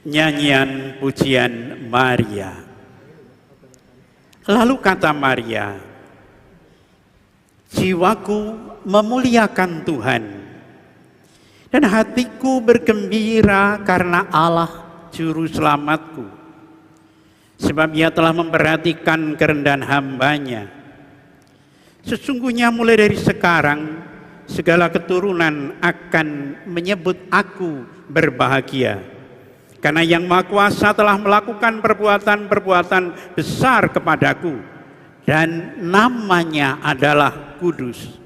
Nyanyian pujian Maria. Lalu kata Maria, jiwaku memuliakan Tuhan, dan hatiku bergembira karena Allah Juru Selamatku, sebab Ia telah memperhatikan kerendahan hamba-Nya. Sesungguhnya mulai dari sekarang, segala keturunan akan menyebut aku berbahagia, karena Yang Maha Kuasa telah melakukan perbuatan-perbuatan besar kepadaku, dan namanya adalah kudus.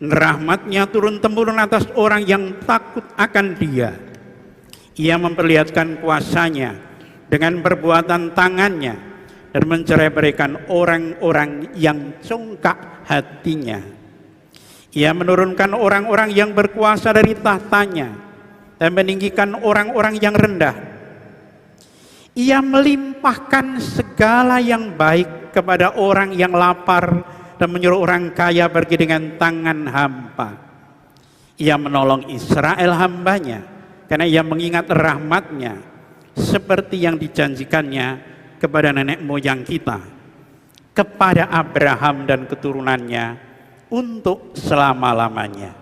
Rahmat-Nya turun-temurun atas orang yang takut akan Dia. Ia memperlihatkan kuasa-Nya dengan perbuatan tangan-Nya, dan mencerai-beraikan orang-orang yang congkak hatinya. Ia menurunkan orang-orang yang berkuasa dari tahtanya, dan meninggikan orang-orang yang rendah. Ia melimpahkan segala yang baik kepada orang yang lapar, dan menyuruh orang kaya pergi dengan tangan hampa. Ia menolong Israel hamba-Nya, karena Ia mengingat rahmat-Nya seperti yang dijanjikannya kepada nenek moyang kita, kepada Abraham dan keturunannya untuk selama-lamanya.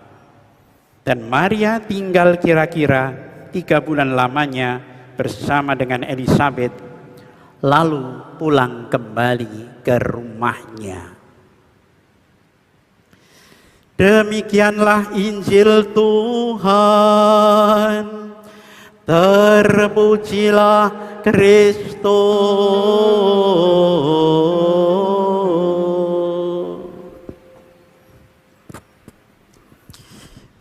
Dan Maria tinggal kira-kira 3 bulan lamanya bersama dengan Elisabet, lalu pulang kembali ke rumahnya. Demikianlah Injil Tuhan. Terpujilah Kristus.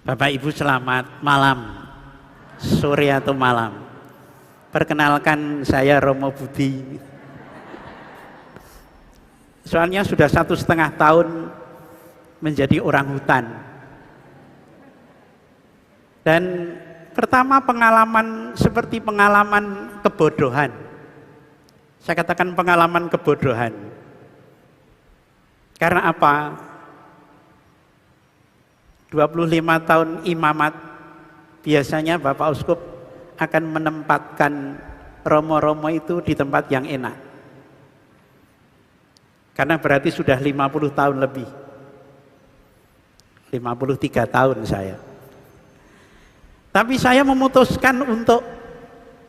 Bapak Ibu selamat malam, sore atau malam. Perkenalkan, saya Romo Budi. Soalnya sudah 1,5 tahun menjadi orang hutan. Dan pertama pengalaman seperti pengalaman kebodohan. Saya katakan pengalaman kebodohan. Karena apa? 25 tahun imamat, biasanya Bapak Uskup akan menempatkan romo-romo itu di tempat yang enak. Karena berarti sudah 50 tahun lebih. 53 tahun saya. Tapi saya memutuskan untuk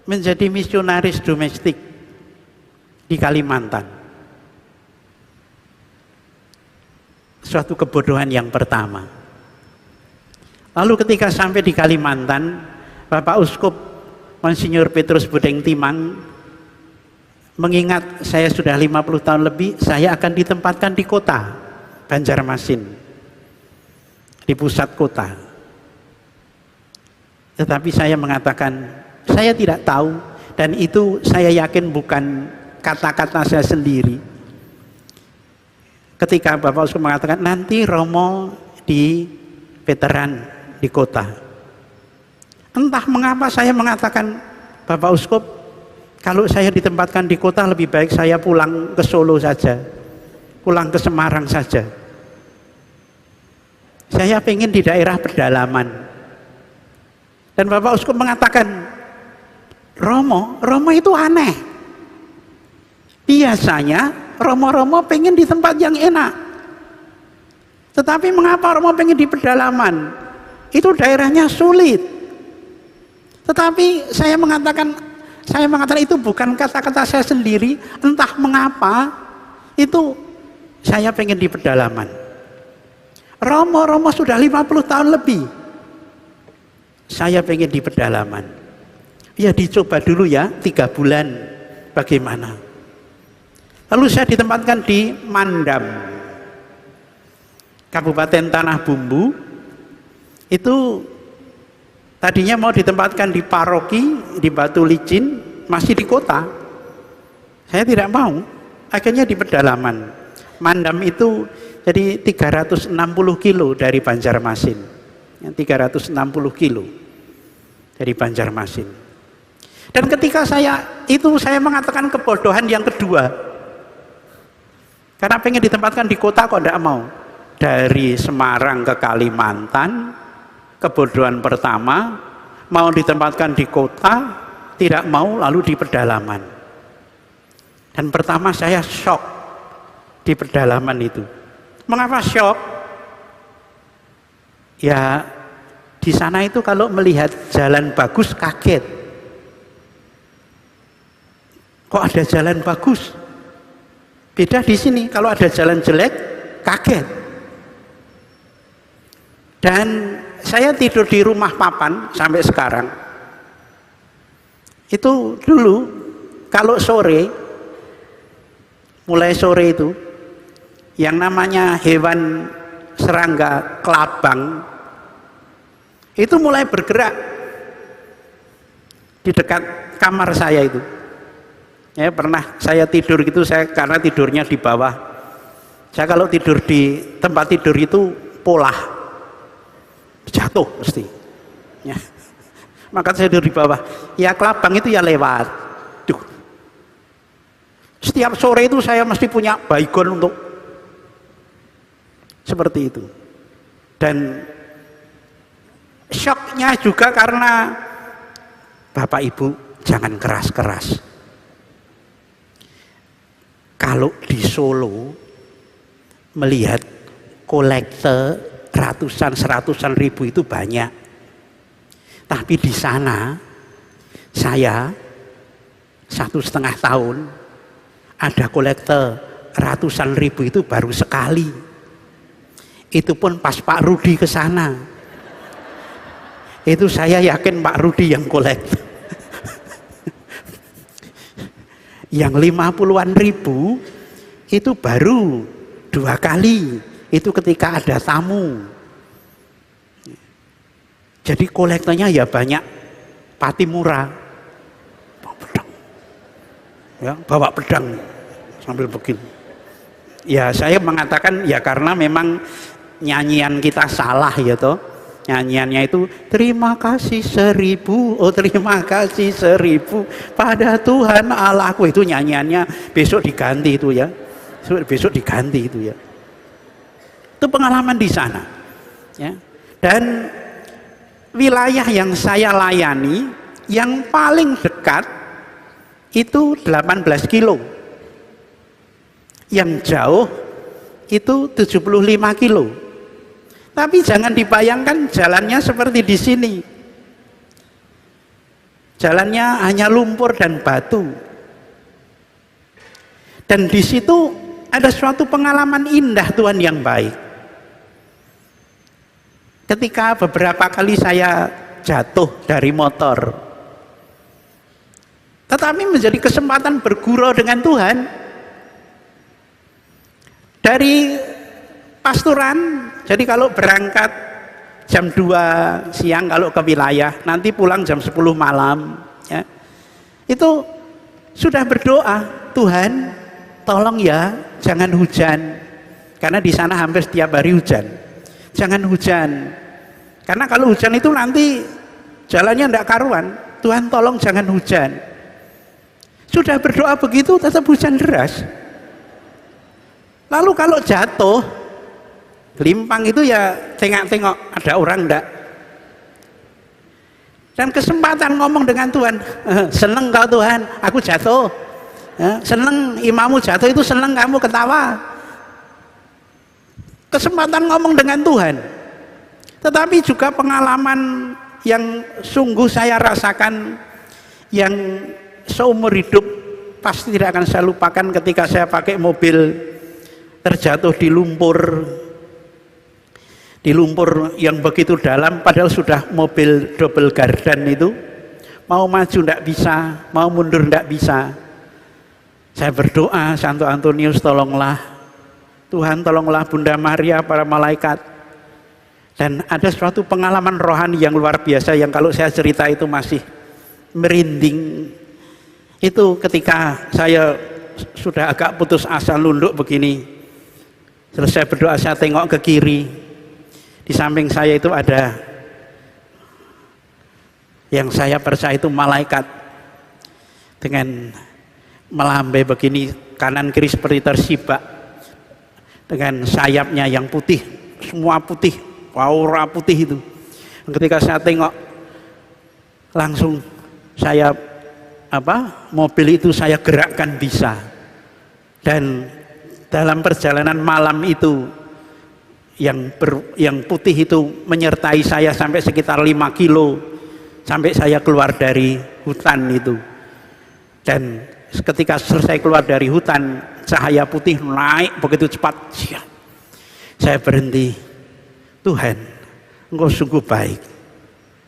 menjadi misionaris domestik di Kalimantan. Suatu kebodohan yang pertama. Lalu ketika sampai di Kalimantan, Bapak Uskup Monsinyur Petrus Budeng Timang mengingat saya sudah 50 tahun lebih, saya akan ditempatkan di kota Banjarmasin, di pusat kota. Tetapi saya mengatakan, saya tidak tahu, dan itu saya yakin bukan kata-kata saya sendiri. Ketika Bapak Uskup mengatakan, nanti Romo di veteran di kota. Entah mengapa saya mengatakan, Bapak Uskup, kalau saya ditempatkan di kota lebih baik saya pulang ke Solo saja, pulang ke Semarang saja. Saya ingin di daerah pedalaman. Dan Bapak Uskup mengatakan, Romo itu aneh. Biasanya Romo pengen di tempat yang enak. Tetapi mengapa Romo pengen di pedalaman? Itu daerahnya sulit. Tetapi saya mengatakan itu bukan kata-kata saya sendiri. Entah mengapa itu saya pengen di pedalaman. Romo sudah 50 tahun lebih. Saya pengen di pedalaman. Ya dicoba dulu ya, 3 bulan bagaimana. Lalu saya ditempatkan di Mandam, Kabupaten Tanah Bumbu. Itu tadinya mau ditempatkan di paroki, di Batu Licin, masih di kota. Saya tidak mau, akhirnya di pedalaman. Mandam itu jadi 360 kilo dari Banjarmasin. 360 kilo dari Banjarmasin. Dan ketika saya mengatakan kebodohan yang kedua. Karena pengen ditempatkan di kota kok tidak mau. Dari Semarang ke Kalimantan, kebodohan pertama, mau ditempatkan di kota, tidak mau lalu di pedalaman. Dan pertama saya shock di pedalaman itu. Mengapa shock? Ya di sana itu kalau melihat jalan bagus kaget. Kok ada jalan bagus? Beda di sini, kalau ada jalan jelek kaget. Dan saya tidur di rumah papan sampai sekarang. Itu dulu kalau sore, mulai sore itu yang namanya hewan serangga kelabang itu mulai bergerak di dekat kamar saya itu. Ya, pernah saya tidur gitu, saya karena tidurnya di bawah. Saya kalau tidur di tempat tidur itu polah, jatuh mesti. Ya. Maka saya tidur di bawah. Ya kelabang itu ya lewat. Duh. Setiap sore itu saya mesti punya baygon untuk seperti itu. Dan syoknya juga karena Bapak Ibu jangan keras-keras. Kalau di Solo melihat kolekte ratusan seratusan ribu itu banyak. Tapi di sana saya 1,5 tahun ada kolekte ratusan ribu itu baru sekali. Itu pun pas Pak Rudi ke sana. Itu saya yakin Pak Rudi yang kolekte. Yang 50-an ribu itu baru 2 kali. Itu ketika ada tamu. Jadi kolektornya ya banyak Patimura, bawa pedang, ya, bawa pedang sambil begini. Ya saya mengatakan ya karena memang nyanyian kita salah ya toh. Nyanyiannya itu terima kasih 1000, oh terima kasih 1000 pada Tuhan Allahku, itu nyanyiannya besok diganti itu ya, besok diganti itu ya. Itu pengalaman di sana, ya. Dan wilayah yang saya layani yang paling dekat itu 18 kilo, yang jauh itu 75 kilo. Tapi jangan dibayangkan jalannya seperti di sini. Jalannya hanya lumpur dan batu. Dan di situ ada suatu pengalaman indah Tuhan yang baik. Ketika beberapa kali saya jatuh dari motor, tetapi menjadi kesempatan bergurau dengan Tuhan. Dari pasturan, jadi kalau berangkat jam 2 siang kalau ke wilayah, nanti pulang jam 10 malam, ya. Itu sudah berdoa, Tuhan tolong ya jangan hujan, karena di sana hampir setiap hari hujan. Jangan hujan, karena kalau hujan itu nanti jalannya tidak karuan. Tuhan tolong jangan hujan. Sudah berdoa begitu tetap hujan deras. Lalu kalau jatuh gelimpang itu ya tengok-tengok ada orang enggak. Dan kesempatan ngomong dengan Tuhan, seneng kau Tuhan, aku jatuh. Seneng imamu jatuh itu seneng kamu ketawa. Kesempatan ngomong dengan Tuhan. Tetapi juga pengalaman yang sungguh saya rasakan, yang seumur hidup pasti tidak akan saya lupakan, ketika saya pakai mobil terjatuh di lumpur yang begitu dalam, padahal sudah mobil double gardan itu, mau maju tidak bisa, mau mundur tidak bisa. Saya berdoa, Santo Antonius tolonglah, Tuhan tolonglah Bunda Maria, para malaikat. Dan ada suatu pengalaman rohani yang luar biasa yang kalau saya cerita itu masih merinding. Itu ketika saya sudah agak putus asa, nunduk begini, selesai berdoa saya tengok ke kiri, di samping saya itu ada yang saya percaya itu malaikat dengan melambai begini, kanan kiri seperti tersibak, dengan sayapnya yang putih, semua putih, aura putih itu. Ketika saya tengok, langsung saya mobil itu saya gerakkan bisa. Dan dalam perjalanan malam itu yang putih itu menyertai saya sampai sekitar 5 kilo sampai saya keluar dari hutan itu. Dan ketika selesai keluar dari hutan, cahaya putih naik begitu cepat. Saya berhenti. Tuhan, Engkau sungguh baik.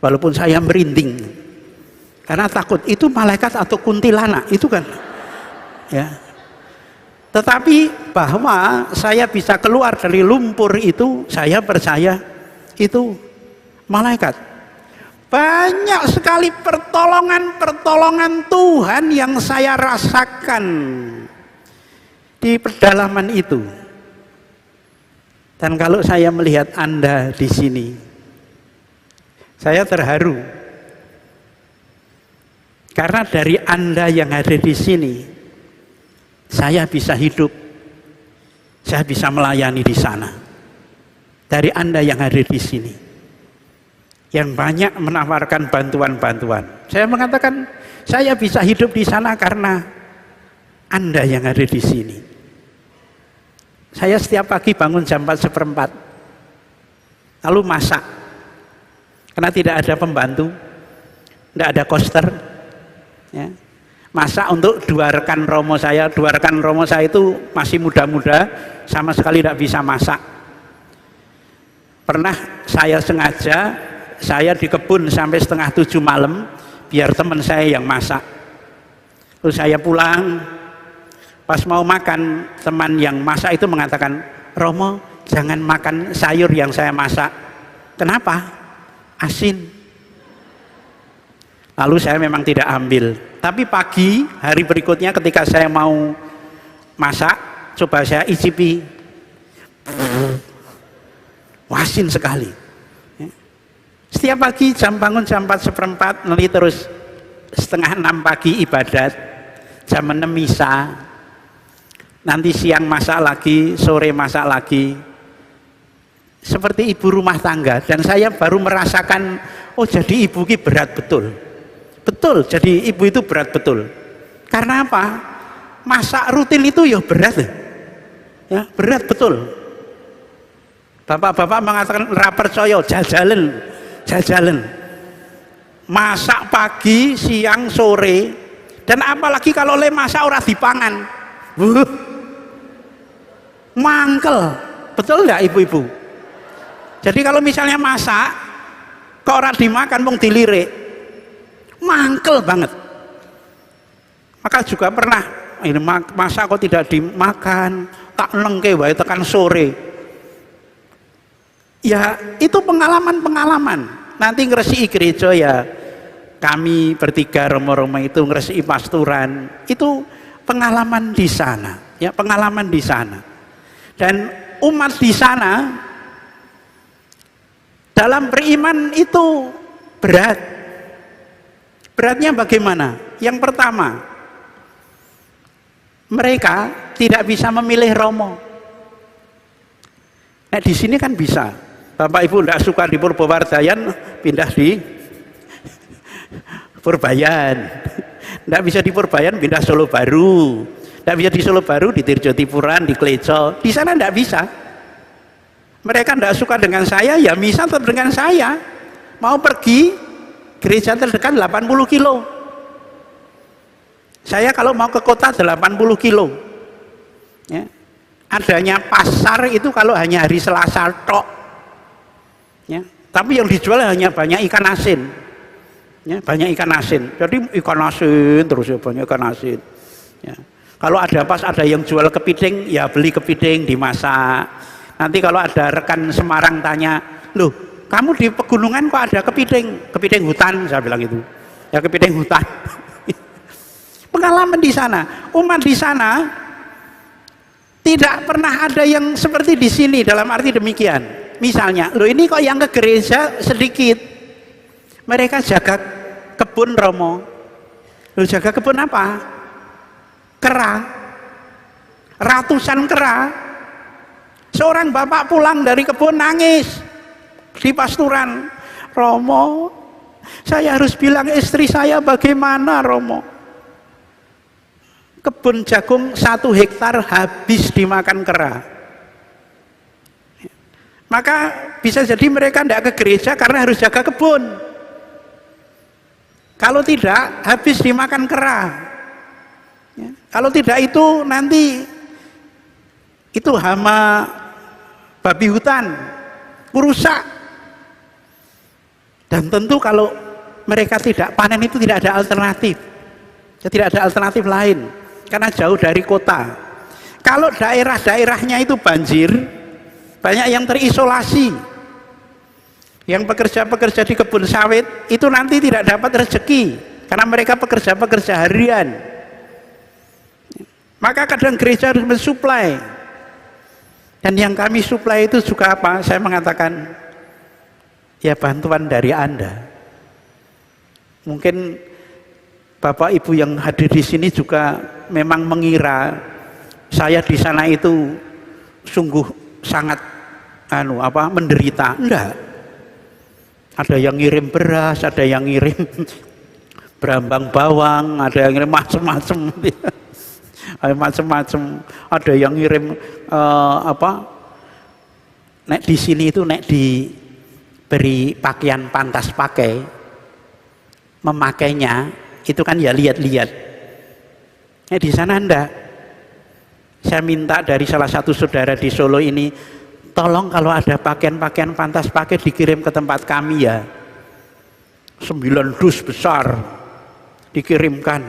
Walaupun saya merinding karena takut itu malaikat atau kuntilanak itu kan, ya. Tetapi bahwa saya bisa keluar dari lumpur itu, saya percaya itu malaikat. Banyak sekali pertolongan Tuhan yang saya rasakan di pedalaman itu. Dan kalau saya melihat Anda di sini, saya terharu. Karena dari Anda yang ada di sini, saya bisa hidup, saya bisa melayani di sana. Dari Anda yang ada di sini, yang banyak menawarkan bantuan-bantuan, saya mengatakan saya bisa hidup di sana karena Anda yang ada di sini. Saya setiap pagi bangun jam 4:15, lalu masak, karena tidak ada pembantu, tidak ada koster, ya. Masak untuk dua rekan romo saya itu masih muda-muda, sama sekali tidak bisa masak. Pernah saya sengaja, saya di kebun sampai 6:30 malam, biar teman saya yang masak. Terus saya pulang, pas mau makan, teman yang masak itu mengatakan, Romo jangan makan sayur yang saya masak. Kenapa? Asin. Lalu saya memang tidak ambil. Tapi pagi hari berikutnya ketika saya mau masak, coba saya icipi, asin sekali. Setiap pagi bangun jam 4:15, nanti terus 5:30 pagi ibadat, jam 6 misa, nanti siang masak lagi, sore masak lagi, seperti ibu rumah tangga. Dan saya baru merasakan, oh jadi ibu ini berat betul. Betul, jadi ibu itu berat betul. Karena apa? Masak rutin itu ya berat, ya berat betul. Bapak-bapak mengatakan rapercaya, jajalan. Masak pagi, siang, sore, dan apalagi kalau le masak ora dipangan, mangkel, betul nggak ibu-ibu? Jadi kalau misalnya masak, kok ora dimakan, mung dilirik. Mangkel banget. Maka juga pernah ini masa kok tidak dimakan, tak lengke wae tekan sore. Ya itu pengalaman. Nanti ngresiki gereja ya, kami bertiga romo-romo itu ngresiki pasturan, itu pengalaman di sana, ya pengalaman di sana. Dan umat di sana dalam beriman itu berat. Beratnya bagaimana? Yang pertama, mereka tidak bisa memilih romo. Nah di sini kan bisa. Bapak Ibu tidak suka di Purbawardayan, pindah di Purbayan. Tidak bisa di Purbayan, pindah Solo Baru. Tidak bisa di Solo Baru, di Tirjatipuran, di Kleco. Di sana tidak bisa. Mereka tidak suka dengan saya, ya misa tetap dengan saya. Mau pergi, gereja terdekat 80 kilo. Saya kalau mau ke kota 80 kilo. Ya. Adanya pasar itu kalau hanya hari Selasa tok. Ya. Tapi yang dijual hanya banyak ikan asin. Ya, banyak ikan asin. Jadi ikan asin terus ya, banyak ikan asin. Ya. Kalau ada pas ada yang jual kepiting, ya beli kepiting dimasak. Nanti kalau ada rekan Semarang tanya, loh kamu di pegunungan kok ada kepiting hutan, saya bilang gitu. Ya kepiting hutan. Pengalaman di sana, umat di sana tidak pernah ada yang seperti di sini, dalam arti demikian. Misalnya, loh ini kok yang ke gereja sedikit. Mereka jaga kebun romo. Loh jaga kebun apa? Kera. Ratusan kera. Seorang bapak pulang dari kebun nangis. Di pasturan, Romo, saya harus bilang istri saya bagaimana Romo? kebun jagung 1 hektar habis dimakan kera. Maka bisa jadi mereka tidak ke gereja karena harus jaga kebun. Kalau tidak, habis dimakan kera. Ya. Kalau tidak itu nanti itu hama babi hutan, merusak. Dan tentu kalau mereka tidak panen itu tidak ada alternatif. Tidak ada alternatif lain karena jauh dari kota. Kalau daerah-daerahnya itu banjir, banyak yang terisolasi. Yang pekerja-pekerja di kebun sawit itu nanti tidak dapat rezeki karena mereka pekerja-pekerja harian. Maka kadang gereja harus mensuplai. Dan yang kami suplai itu juga apa? Saya mengatakan, ya bantuan dari Anda. Mungkin Bapak Ibu yang hadir di sini juga memang mengira saya di sana itu sungguh sangat menderita. Enggak. Ada yang ngirim beras, ada yang ngirim berambang bawang, ada yang ngirim macam-macam. Macam-macam, ada yang ngirim nek di sini itu nek diberi pakaian pantas pakai, memakainya itu kan ya lihat-lihat. Di sana enggak. Saya minta dari salah satu saudara di Solo ini, tolong kalau ada pakaian-pakaian pantas pakai dikirim ke tempat kami ya. 9 dus besar dikirimkan.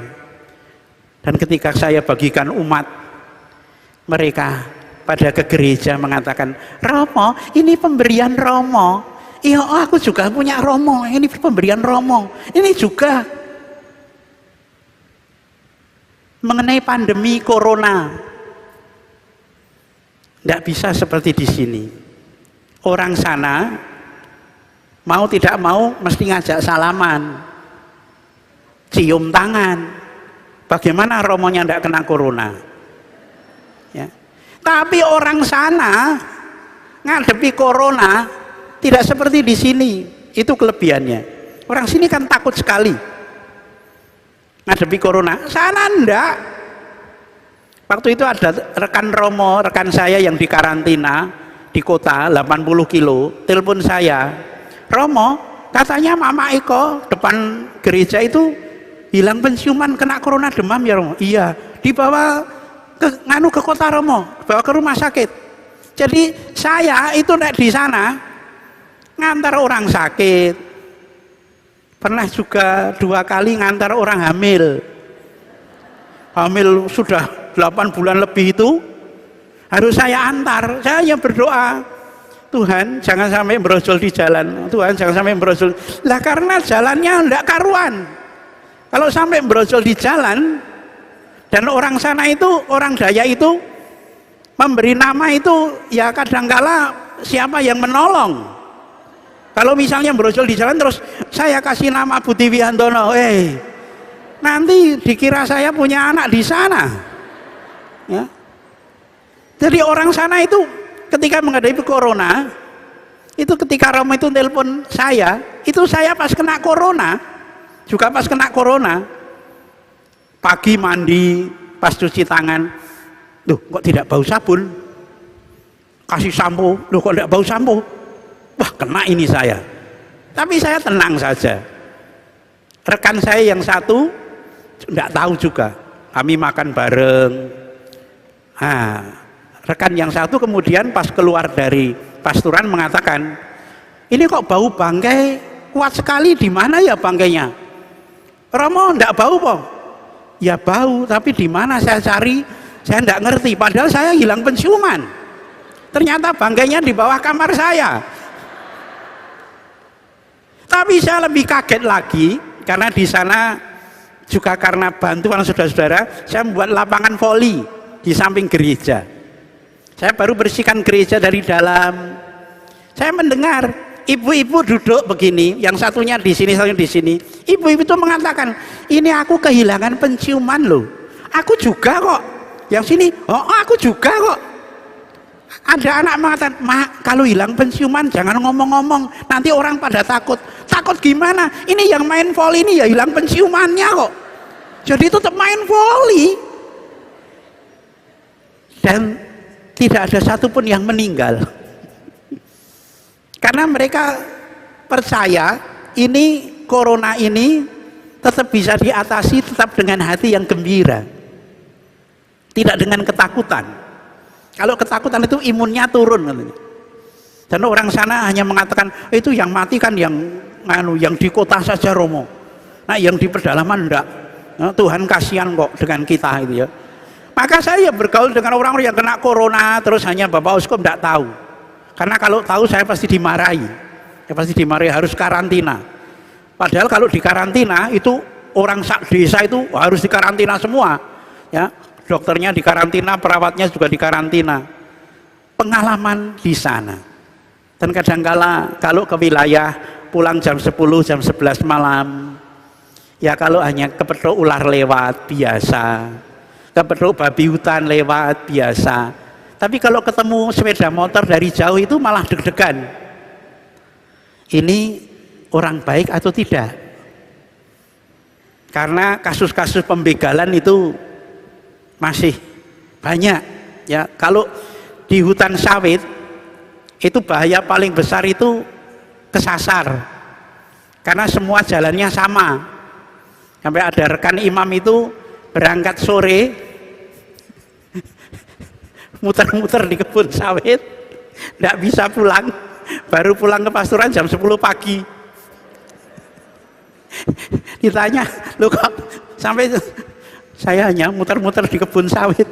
Dan ketika saya bagikan umat, mereka pada ke gereja mengatakan, Romo, ini pemberian Romo. Iya, aku juga punya Romo, ini pemberian Romo. Ini juga mengenai pandemi corona. Tidak bisa seperti di sini. Orang sana mau tidak mau mesti ngajak salaman, cium tangan. Bagaimana romonya tidak kena corona? Ya. Tapi orang sana ngadepi corona tidak seperti di sini. Itu kelebihannya. Orang sini kan takut sekali ngadepi corona. Sana enggak. Waktu itu ada rekan Romo, rekan saya yang di karantina di kota 80 kilo, telepon saya, Romo, katanya Mama Eko depan gereja itu hilang penciuman, kena corona, demam ya Romo. Iya, dibawa ke kota Romo, bawa ke rumah sakit. Jadi saya itu nek di sana ngantar orang sakit, pernah juga 2 kali ngantar orang hamil sudah 8 bulan lebih itu harus saya antar. Saya berdoa, Tuhan jangan sampai brojol di jalan, Tuhan jangan sampai brojol lah, karena jalannya enggak karuan. Kalau sampai brojol di jalan, dan orang sana itu, orang Daya itu memberi nama itu ya kadangkala siapa yang menolong. Kalau misalnya brojol di jalan terus saya kasih nama Budi Wihantono, nanti dikira saya punya anak di sana. Ya. Jadi orang sana itu ketika menghadapi corona, itu ketika Romo itu telepon saya, itu saya pas kena corona, juga pas kena corona, pagi mandi, pas cuci tangan, loh kok tidak bau sabun, kasih sampo, loh kok tidak bau sampo, wah kena ini saya. Tapi saya tenang saja. Rekan saya yang satu tidak tahu juga, kami makan bareng. Rekan yang satu kemudian pas keluar dari pasturan mengatakan, ini kok bau bangkai kuat sekali, di mana ya bangkainya? Romo enggak bau po? Ya bau, tapi di mana saya cari saya enggak ngerti, padahal saya hilang penciuman. Ternyata bangkainya di bawah kamar saya. Tapi saya lebih kaget lagi karena di sana juga karena bantuan saudara-saudara, saya membuat lapangan voli di samping gereja. Saya baru bersihkan gereja dari dalam. Saya mendengar ibu-ibu duduk begini, yang satunya di sini, satunya di sini. Ibu-ibu itu mengatakan, ini aku kehilangan penciuman loh. Aku juga kok. Yang sini, aku juga kok. Ada anak mengatakan, Mak, kalau hilang penciuman jangan ngomong-ngomong, nanti orang pada takut. Takut gimana? Ini yang main voli ini ya hilang penciumannya kok. Jadi tetap main voli. dan tidak ada satupun yang meninggal. Karena mereka percaya ini corona ini tetap bisa diatasi tetap dengan hati yang gembira, tidak dengan ketakutan. Kalau ketakutan itu imunnya turun. Dan orang sana hanya mengatakan itu yang mati kan yang di kota saja Romo. Nah yang di pedalaman enggak. Nah, Tuhan kasihan kok dengan kita itu ya. Maka saya bergaul dengan orang-orang yang kena corona terus hanya Bapak Uskup enggak tahu. Karena kalau tahu saya pasti dimarahi. Ya pasti dimarahi, harus karantina. Padahal kalau di karantina itu orang sak desa itu harus dikarantina semua. Ya, dokternya dikarantina, perawatnya juga dikarantina. Pengalaman di sana. Dan kadangkala kalau ke wilayah pulang jam 10, jam 11 malam, ya kalau hanya kepethuk ular lewat biasa, kepethuk babi hutan lewat biasa. Tapi kalau ketemu sepeda motor dari jauh itu malah deg-degan. Ini orang baik atau tidak? Karena kasus-kasus pembegalan itu masih banyak. Ya, kalau di hutan sawit itu bahaya paling besar itu kesasar, karena semua jalannya sama. Sampai ada rekan imam itu berangkat sore muter-muter di kebun sawit, tidak bisa pulang, baru pulang ke pasturan jam 10 pagi. Ditanya, "Loh kok sampai itu?" "Saya hanya muter-muter di kebun sawit."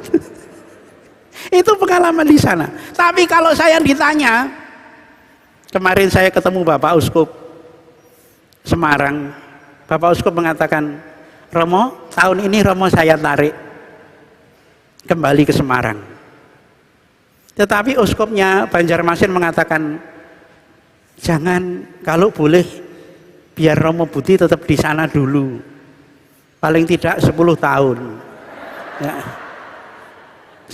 Itu pengalaman di sana. Tapi kalau saya ditanya, kemarin saya ketemu Bapak Uskup Semarang, Bapak Uskup mengatakan, "Romo, tahun ini Romo saya tarik kembali ke Semarang." Tetapi Uskupnya Banjarmasin mengatakan, "Jangan, kalau boleh biar Romo Budi tetap di sana dulu, paling tidak 10 tahun." Ya.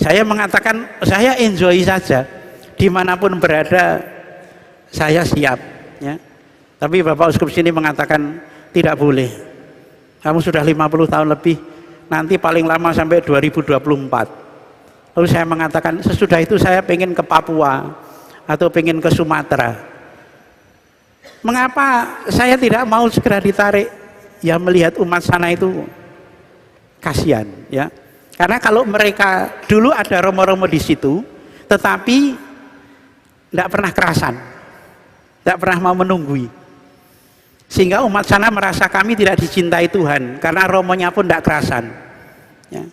Saya mengatakan saya enjoy saja, dimanapun berada saya siap. Ya. Tapi Bapak Uskup sini mengatakan tidak boleh. Kamu sudah 50 tahun lebih, nanti paling lama sampai 2024. Lalu saya mengatakan sesudah itu saya pengen ke Papua atau pengen ke Sumatera. Mengapa saya tidak mau segera ditarik? Ya melihat umat sana itu kasihan, ya. Karena kalau mereka dulu ada romo-romo di situ, tetapi tidak pernah kerasan, tidak pernah mau menunggui, sehingga umat sana merasa kami tidak dicintai Tuhan karena romonya pun tidak kerasan. Ya,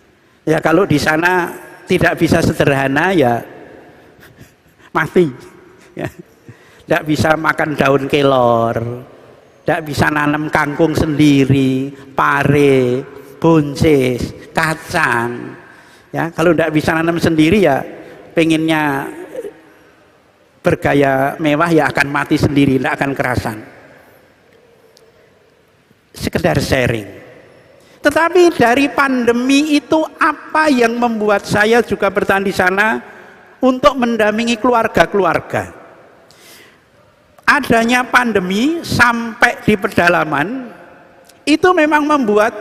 ya kalau di sana tidak bisa sederhana ya mati. Ya. Tidak bisa makan daun kelor, tidak bisa nanam kangkung sendiri, pare, buncis, kacang. Ya, kalau tidak bisa nanam sendiri ya pengennya bergaya mewah ya akan mati sendiri, tidak akan kerasan. Sekedar sharing. Tetapi dari pandemi itu apa yang membuat saya juga bertahan di sana untuk mendampingi keluarga-keluarga? Adanya pandemi sampai di pedalaman itu memang membuat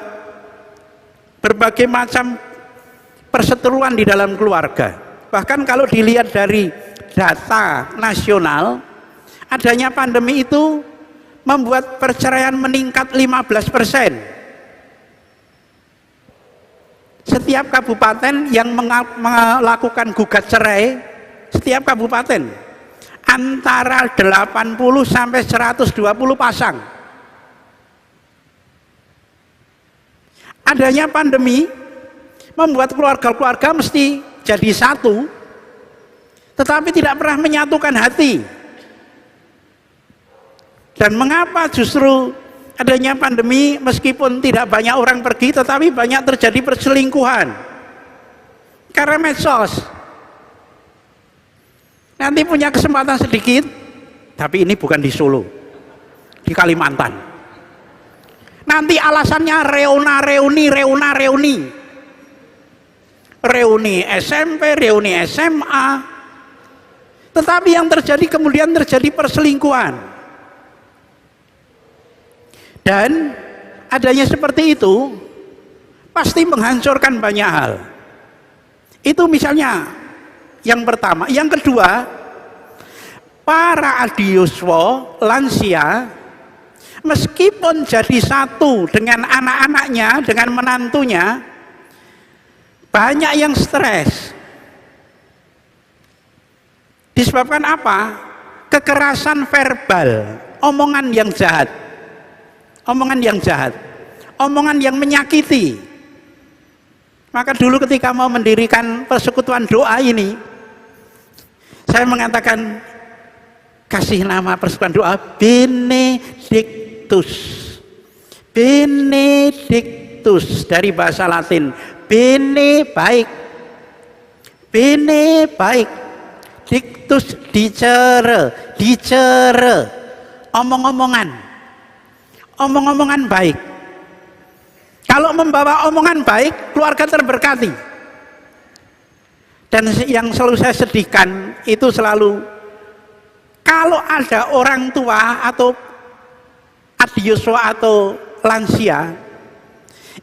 berbagai macam perseteruan di dalam keluarga. Bahkan kalau dilihat dari data nasional, adanya pandemi itu membuat perceraian meningkat 15%. Setiap kabupaten yang melakukan gugat cerai, setiap kabupaten antara 80 sampai 120 pasang. Adanya pandemi membuat keluarga-keluarga mesti jadi satu, tetapi tidak pernah menyatukan hati. Dan mengapa justru adanya pandemi meskipun tidak banyak orang pergi, tetapi banyak terjadi perselingkuhan? Karena medsos. Nanti punya kesempatan sedikit, tapi ini bukan di Solo, di Kalimantan. Nanti alasannya reuni SMP, reuni SMA. Tetapi yang terjadi kemudian terjadi perselingkuhan. Dan adanya seperti itu pasti menghancurkan banyak hal. Itu misalnya yang pertama. Yang kedua, para adiyuswa lansia meskipun jadi satu dengan anak-anaknya, dengan menantunya, banyak yang stres. Disebabkan apa? Kekerasan verbal, omongan yang jahat, omongan yang jahat, omongan yang menyakiti. Maka dulu ketika mau mendirikan persekutuan doa ini, saya mengatakan, kasih nama persekutuan doa Benedictus. Benedictus dari bahasa Latin, bene baik, bene baik, dictus dicere, dicere, omong-omongan, omong-omongan baik. Kalau membawa omongan baik, keluarga terberkati. Dan yang selalu saya sedihkan itu selalu, kalau ada orang tua atau adiyuswa atau lansia,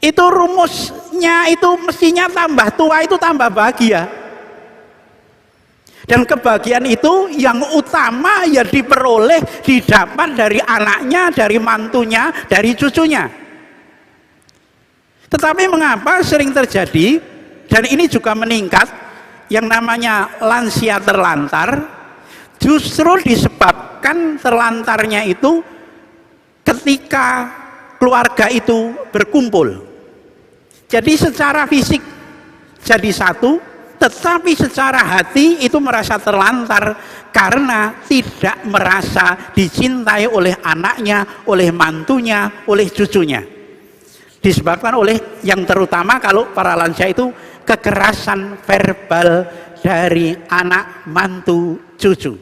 itu rumusnya itu mestinya tambah tua itu tambah bahagia. Dan kebahagiaan itu yang utama ya diperoleh, didapat dari anaknya, dari mantunya, dari cucunya. Tetapi mengapa sering terjadi, dan ini juga meningkat, yang namanya lansia terlantar, justru disebabkan terlantarnya itu ketika keluarga itu berkumpul. Jadi secara fisik jadi satu, tetapi secara hati itu merasa terlantar karena tidak merasa dicintai oleh anaknya, oleh mantunya, oleh cucunya. Disebabkan oleh yang terutama kalau para lansia itu kekerasan verbal dari anak, mantu, cucu.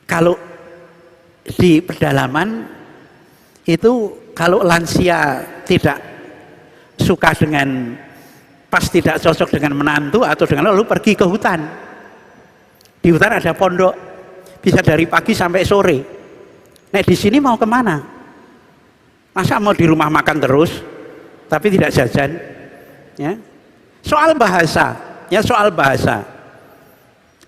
Kalau di pedalaman itu kalau lansia tidak suka dengan, pas tidak cocok dengan menantu atau dengan, lalu pergi ke hutan. Di hutan ada pondok, bisa dari pagi sampai sore. Nah di sini mau kemana? Masa mau di rumah makan terus tapi tidak jajan? Ya. Soal bahasa, ya soal bahasa.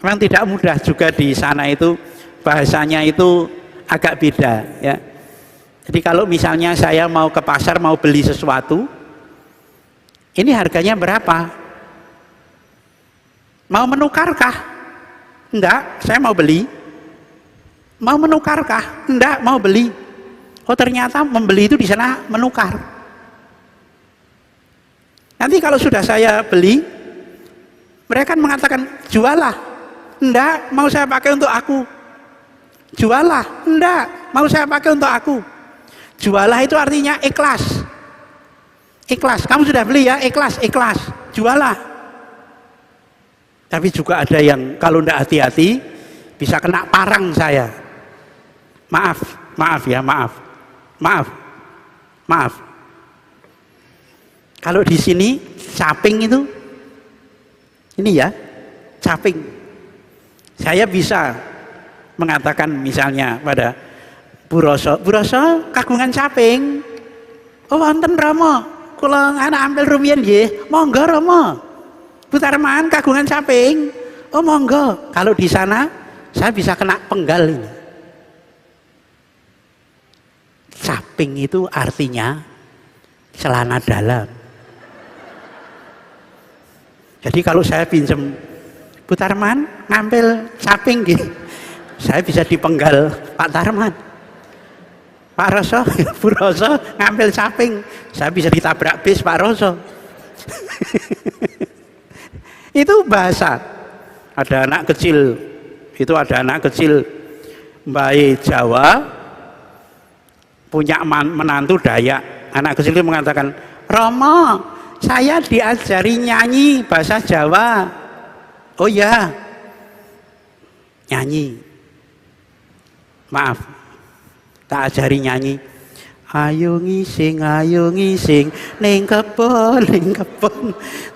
Memang tidak mudah juga di sana itu, bahasanya itu agak beda, ya. Jadi kalau misalnya saya mau ke pasar mau beli sesuatu, ini harganya berapa? Mau menukarkah? Enggak, saya mau beli. Mau menukarkah? Enggak, mau beli. Oh ternyata membeli itu di sana menukar. Nanti kalau sudah saya beli, mereka kan mengatakan jualah. Enggak, mau saya pakai untuk aku. Jualah. Enggak, mau saya pakai untuk aku. Jualah itu artinya ikhlas. Ikhlas, kamu sudah beli ya, ikhlas, ikhlas. Jualah. Tapi juga ada yang kalau tidak hati-hati bisa kena parang saya. Maaf, maaf ya, maaf. Maaf. Maaf. Kalau di sini caping itu ini ya, caping. Saya bisa mengatakan misalnya pada Bu Roso, Bu Roso kagungan caping. Oh wonten Rama, kula anak ambil rumiyin nggih. Monggo Rama. Bu Tarman kagungan caping. Oh monggo. Kalau di sana saya bisa kena penggal ini. Caping itu artinya celana dalam. Jadi kalau saya pinjam Bu Tarman ngambil caping gitu, saya bisa dipenggal Pak Tarman. Pak Roso, Bu Roso ngambil caping, saya bisa ditabrak bis Pak Roso. Itu bahasa. Ada anak kecil, itu ada anak kecil Mbae Jawa punya menantu Dayak. Anak kecil itu mengatakan, Romo, saya diajari nyanyi bahasa Jawa. Oh ya, nyanyi. Maaf, tak ajari nyanyi. Ayo ngising ning kebon,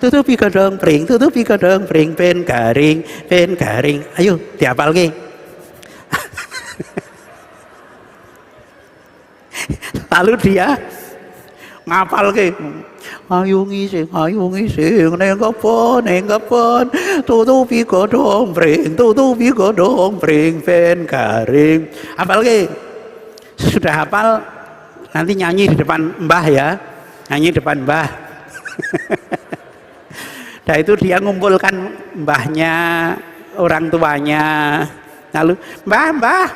tutupi godhong pring, ben garing. Ayo dihafalke. Lalu dia ngapalke. ayo ngising ning kebon tutupi godhong bring ben garing. Hafal ke? Sudah hafal nanti nyanyi di depan mbah ya, nyanyi depan mbah. Nah itu dia ngumpulkan mbahnya, orang tuanya, lalu mbah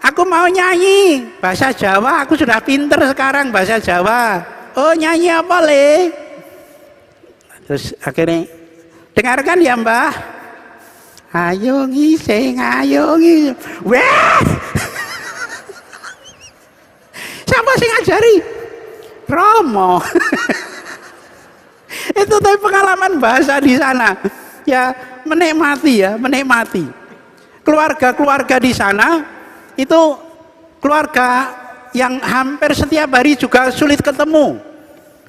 aku mau nyanyi bahasa Jawa, aku sudah pinter sekarang bahasa Jawa. Oh nyanyi apa le? Terus akhirnya dengarkan ya mbah, ayo ngising wah. Siapa sih ngajari? Romo. Itu tapi pengalaman bahasa di sana ya, menikmati keluarga di sana. Itu keluarga yang hampir setiap hari juga sulit ketemu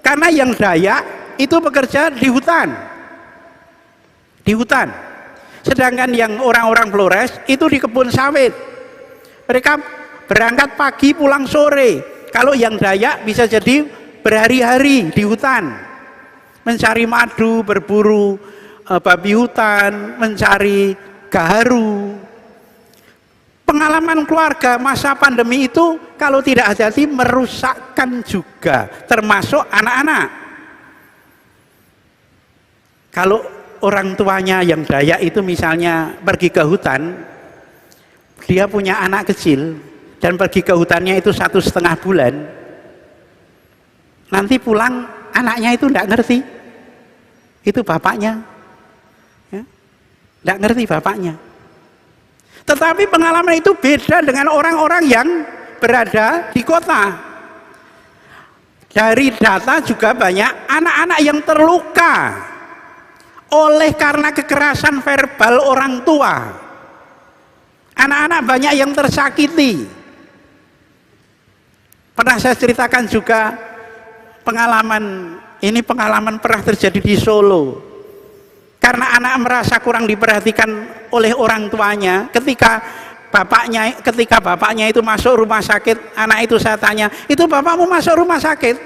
karena yang Dayak itu bekerja di hutan, sedangkan yang orang-orang Flores itu di kebun sawit. Mereka berangkat pagi pulang sore. Kalau yang Dayak bisa jadi berhari-hari di hutan mencari madu, berburu babi hutan, mencari gaharu. Pengalaman keluarga masa pandemi itu kalau tidak hati-hati merusakkan juga, termasuk anak-anak. Kalau orang tuanya yang Dayak itu misalnya pergi ke hutan, dia punya anak kecil dan pergi ke hutannya itu 1,5 bulan, nanti pulang anaknya itu tidak ngerti itu bapaknya, tidak ngerti bapaknya. Tetapi pengalaman itu beda dengan orang-orang yang berada di kota. Dari data juga banyak anak-anak yang terluka oleh karena kekerasan verbal orang tua. Anak-anak banyak yang tersakiti. Pernah saya ceritakan juga pengalaman pernah terjadi di Solo. Karena anak merasa kurang diperhatikan oleh orang tuanya, ketika bapaknya itu masuk rumah sakit, anak itu saya tanya, itu bapakmu masuk rumah sakit,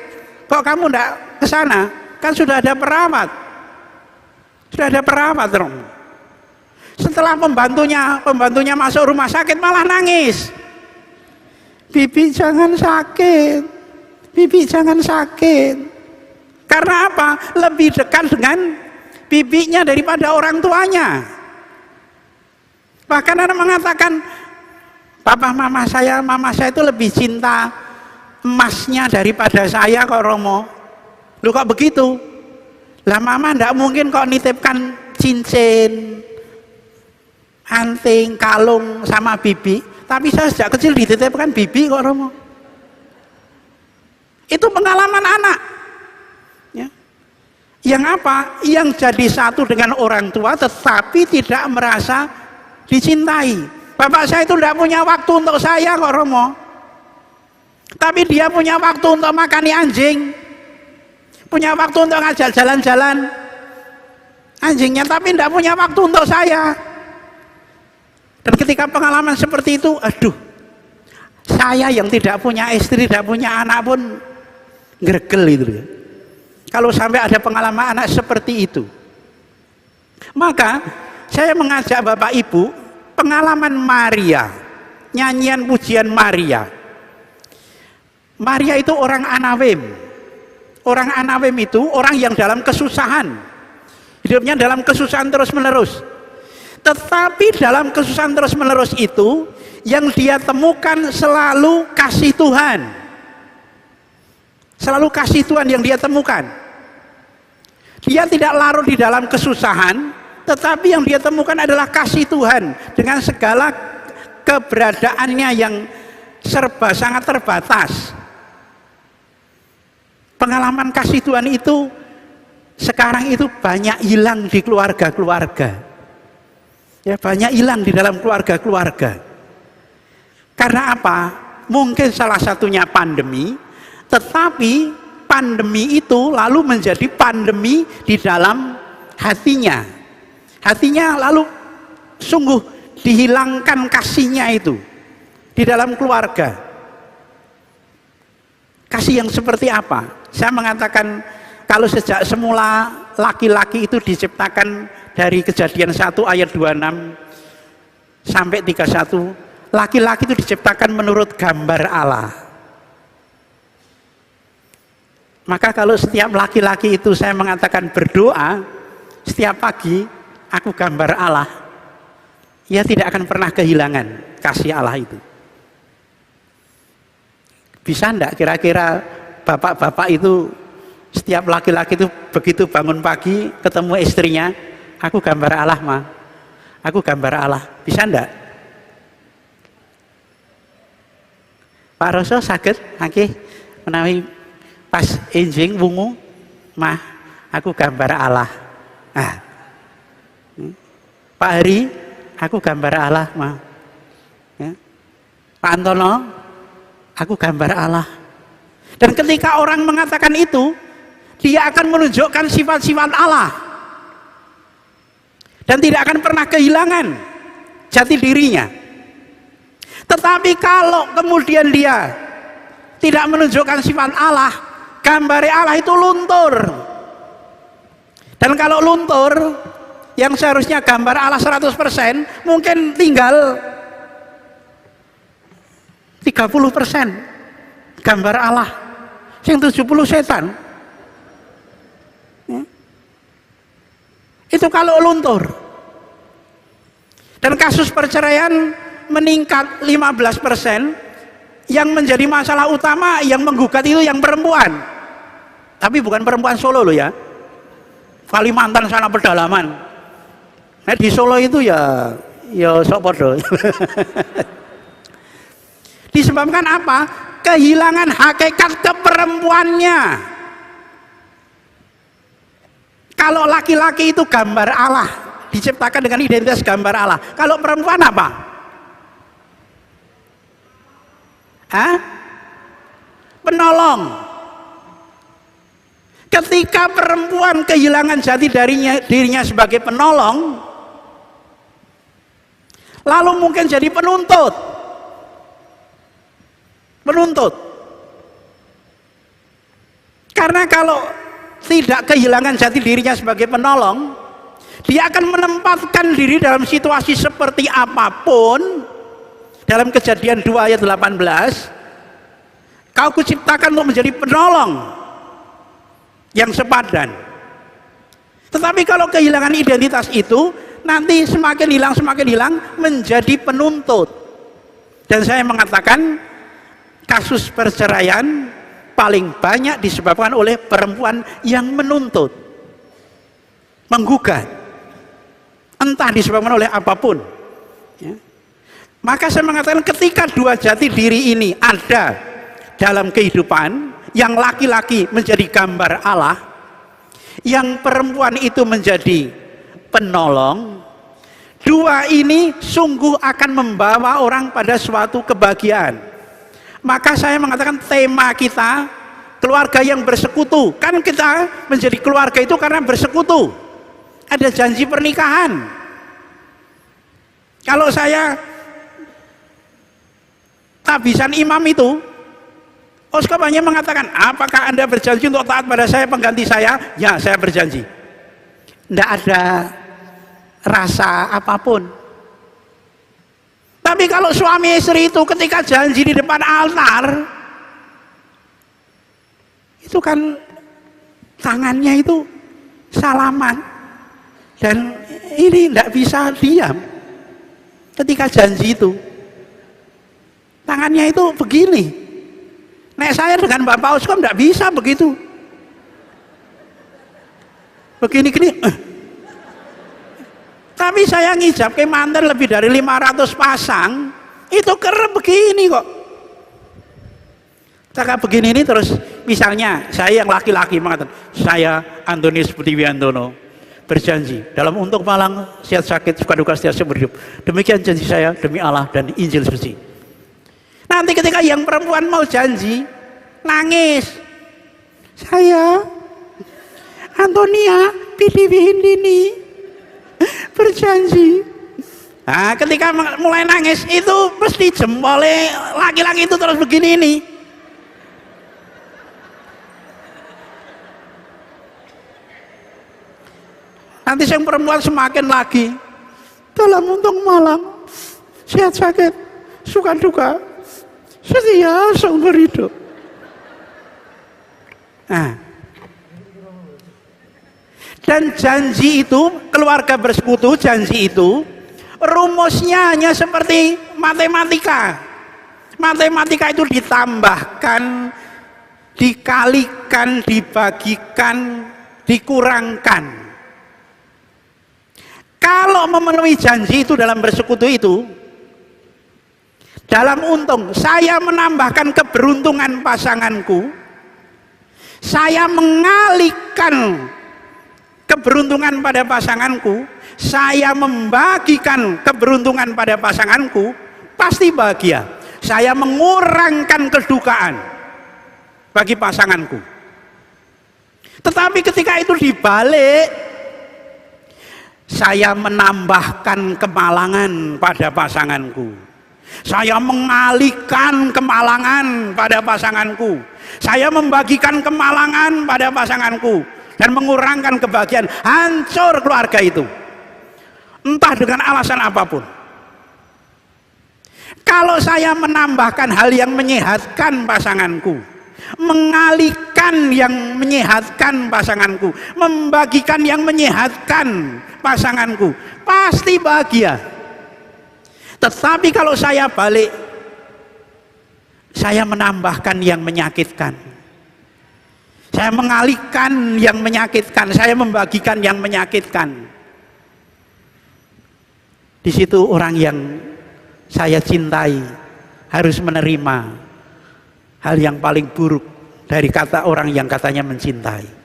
kok kamu enggak ke sana? Kan sudah ada perawat dong. Setelah pembantunya masuk rumah sakit malah nangis. Bibi jangan sakit. Karena apa? Lebih dekat dengan bibinya daripada orang tuanya. Bahkan anak mengatakan, mama saya itu lebih cinta emasnya daripada saya kok Romo. Lu kok begitu? Lah mama ndak mungkin kok nitipkan cincin, anting, kalung sama bibi. Tapi saya sejak kecil dititipkan bibi kok Romo. Itu pengalaman anak. Yang apa? Yang jadi satu dengan orang tua tetapi tidak merasa dicintai. Bapak saya itu tidak punya waktu untuk saya kok Romo, tapi dia punya waktu untuk makani anjing, punya waktu untuk ngajak jalan-jalan anjingnya, tapi tidak punya waktu untuk saya. Dan ketika pengalaman seperti itu, aduh, saya yang tidak punya istri, tidak punya anak pun gregel itu ya. Kalau sampai ada pengalaman anak seperti itu, maka saya mengajak Bapak Ibu pengalaman Maria, nyanyian pujian Maria. Maria itu orang Anawim. Orang Anawim itu orang yang dalam kesusahan, hidupnya dalam kesusahan terus menerus. Tetapi dalam kesusahan terus menerus itu yang dia temukan selalu kasih Tuhan. Selalu kasih Tuhan yang dia temukan. Dia tidak larut di dalam kesusahan, tetapi yang dia temukan adalah kasih Tuhan dengan segala keberadaannya yang serba sangat terbatas. Pengalaman kasih Tuhan itu sekarang itu banyak hilang di keluarga-keluarga. Ya, banyak hilang di dalam keluarga-keluarga. Karena apa? Mungkin salah satunya pandemi. Tetapi pandemi itu lalu menjadi pandemi di dalam hatinya. Hatinya lalu sungguh dihilangkan kasihnya itu di dalam keluarga. Kasih yang seperti apa? Saya mengatakan kalau sejak semula laki-laki itu diciptakan dari Kejadian 1 ayat 26 sampai 31, laki-laki itu diciptakan menurut gambar Allah. Maka kalau setiap laki-laki itu saya mengatakan berdoa setiap pagi, aku gambar Allah, ia tidak akan pernah kehilangan kasih Allah itu. Bisa enggak kira-kira bapak-bapak itu, setiap laki-laki itu begitu bangun pagi ketemu istrinya, aku gambar Allah mah, aku gambar Allah, bisa enggak? Pak Roso sakit, oke, menawi pas enjing wungu, mah, aku gambar Allah. Nah, Pak Hari, aku gambar Allah mah. Ya. Pak Antono, aku gambar Allah. Dan ketika orang mengatakan itu, dia akan menunjukkan sifat-sifat Allah dan tidak akan pernah kehilangan jati dirinya. Tetapi kalau kemudian dia tidak menunjukkan sifat Allah, gambar Allah itu luntur. Dan kalau luntur, yang seharusnya gambar Allah 100%, mungkin tinggal 30% gambar Allah, yang 70 setan. Ya. Itu kalau luntur. Dan kasus perceraian meningkat 15%, yang menjadi masalah utama yang menggugat itu yang perempuan. Tapi bukan perempuan Solo loh ya, Kalimantan sana pedalaman. Nah, di Solo itu ya sok podo. Disebabkan apa? Kehilangan hakikat keperempuannya. Kalau laki-laki itu gambar Allah, diciptakan dengan identitas gambar Allah. Kalau perempuan apa? Hah? Penolong. Ketika perempuan kehilangan jati dirinya sebagai penolong, lalu mungkin jadi penuntut. Karena kalau tidak kehilangan jati dirinya sebagai penolong, dia akan menempatkan diri dalam situasi seperti apapun. Dalam Kejadian 2 ayat 18, kau kuciptakan untuk menjadi penolong yang sepadan. Tetapi kalau kehilangan identitas itu, nanti semakin hilang menjadi penuntut. Dan saya mengatakan kasus perceraian paling banyak disebabkan oleh perempuan yang menuntut, menggugat, entah disebabkan oleh apapun ya. Maka saya mengatakan ketika dua jati diri ini ada dalam kehidupan, yang laki-laki menjadi gambar Allah, yang perempuan itu menjadi penolong, dua ini sungguh akan membawa orang pada suatu kebahagiaan. Maka saya mengatakan tema kita keluarga yang bersekutu. Kan kita menjadi keluarga itu karena bersekutu, ada janji pernikahan. Kalau saya tabisan imam itu, Oskop hanya mengatakan, apakah Anda berjanji untuk taat pada saya pengganti saya? Ya, saya berjanji. Tidak ada rasa apapun. Tapi kalau suami istri itu ketika janji di depan altar, itu kan tangannya itu salaman, dan ini tidak bisa diam ketika janji itu. Tangannya itu begini. Nek saya dengan Bapak Uskom tidak bisa begitu. Begini-gini. Tapi saya ngijab ke mantan lebih dari 500 pasang, itu kerep begini kok. Cakap begini ini terus, misalnya saya yang laki-laki mengatakan, saya Antonius Butiwiantono berjanji dalam untuk malang sehat sakit suka duka setiap seumur hidup. Demikian janji saya demi Allah dan Injil suci. Nanti ketika yang perempuan mau janji, nangis. Saya Antonia Butiwiandini berjanji. Nah, ketika mulai nangis itu pasti jempolnya laki-laki itu terus begini ini. Nanti yang perempuan semakin lagi dalam untung malang, sehat sakit, suka duka, setia seumur hidup. Nah, dan janji itu, keluarga bersekutu, janji itu rumusnya hanya seperti matematika. Matematika itu ditambahkan, dikalikan, dibagikan, dikurangkan. Kalau memenuhi janji itu dalam bersekutu itu, dalam untung, saya menambahkan keberuntungan pasanganku, saya mengalihkan keberuntungan pada pasanganku, saya membagikan keberuntungan pada pasanganku, pasti bahagia. Saya mengurangkan kedukaan bagi pasanganku. Tetapi ketika itu dibalik, saya menambahkan kemalangan pada pasanganku, saya mengalihkan kemalangan pada pasanganku, saya membagikan kemalangan pada pasanganku, dan mengurangkan kebahagiaan. Hancur keluarga itu, entah dengan alasan apapun. Kalau saya menambahkan hal yang menyehatkan pasanganku, mengalihkan yang menyehatkan pasanganku, membagikan yang menyehatkan pasanganku, pasti bahagia. Tetapi kalau saya balik, saya menambahkan yang menyakitkan, saya mengalihkan yang menyakitkan, saya membagikan yang menyakitkan, di situ orang yang saya cintai harus menerima hal yang paling buruk dari kata orang yang katanya mencintai.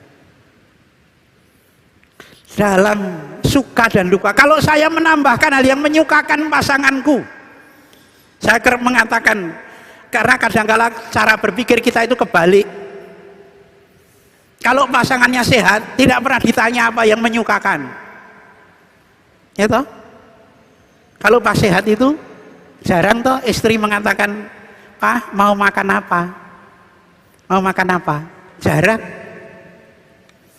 Dalam suka dan duka, kalau saya menambahkan hal yang menyukakan pasanganku, saya kerap mengatakan, karena kadang-kala cara berpikir kita itu kebalik. Kalau pasangannya sehat, tidak pernah ditanya apa yang menyukakan, ya toh? Kalau pas sehat itu jarang toh istri mengatakan, "Pak, mau makan apa? Mau makan apa?" Jarang.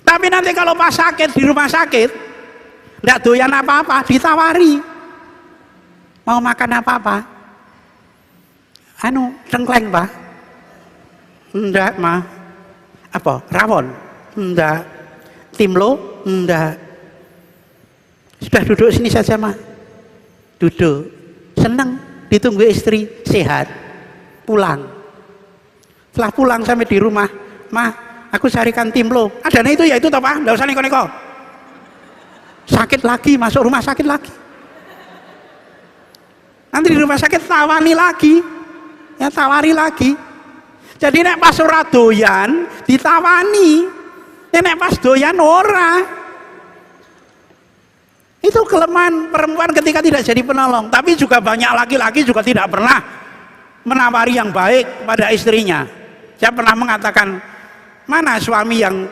Tapi nanti kalau pas sakit di rumah sakit, tidak doyan apa-apa, ditawari, "Mau makan apa-apa?" "Anu, cengkleng, Pak." "Enggak, Ma." "Apa? Rawon?" "Enggak." "Timlo?" "Enggak." "Sudah duduk sini saja, Ma." Duduk. Senang ditunggu istri, sehat, pulang. Setelah pulang sampai di rumah, "Ma, aku carikan timlo." "Adanya itu ya itu toh, Pak, enggak usah neko-neko." Sakit lagi, masuk rumah sakit lagi. Nanti di rumah sakit tawani lagi, ya tawari lagi. Jadi nek pas ora doyan ditawani, nek pas doyan ora. Itu kelemahan perempuan ketika tidak jadi penolong. Tapi juga banyak laki-laki juga tidak pernah menawari yang baik pada istrinya. Saya pernah mengatakan, mana suami yang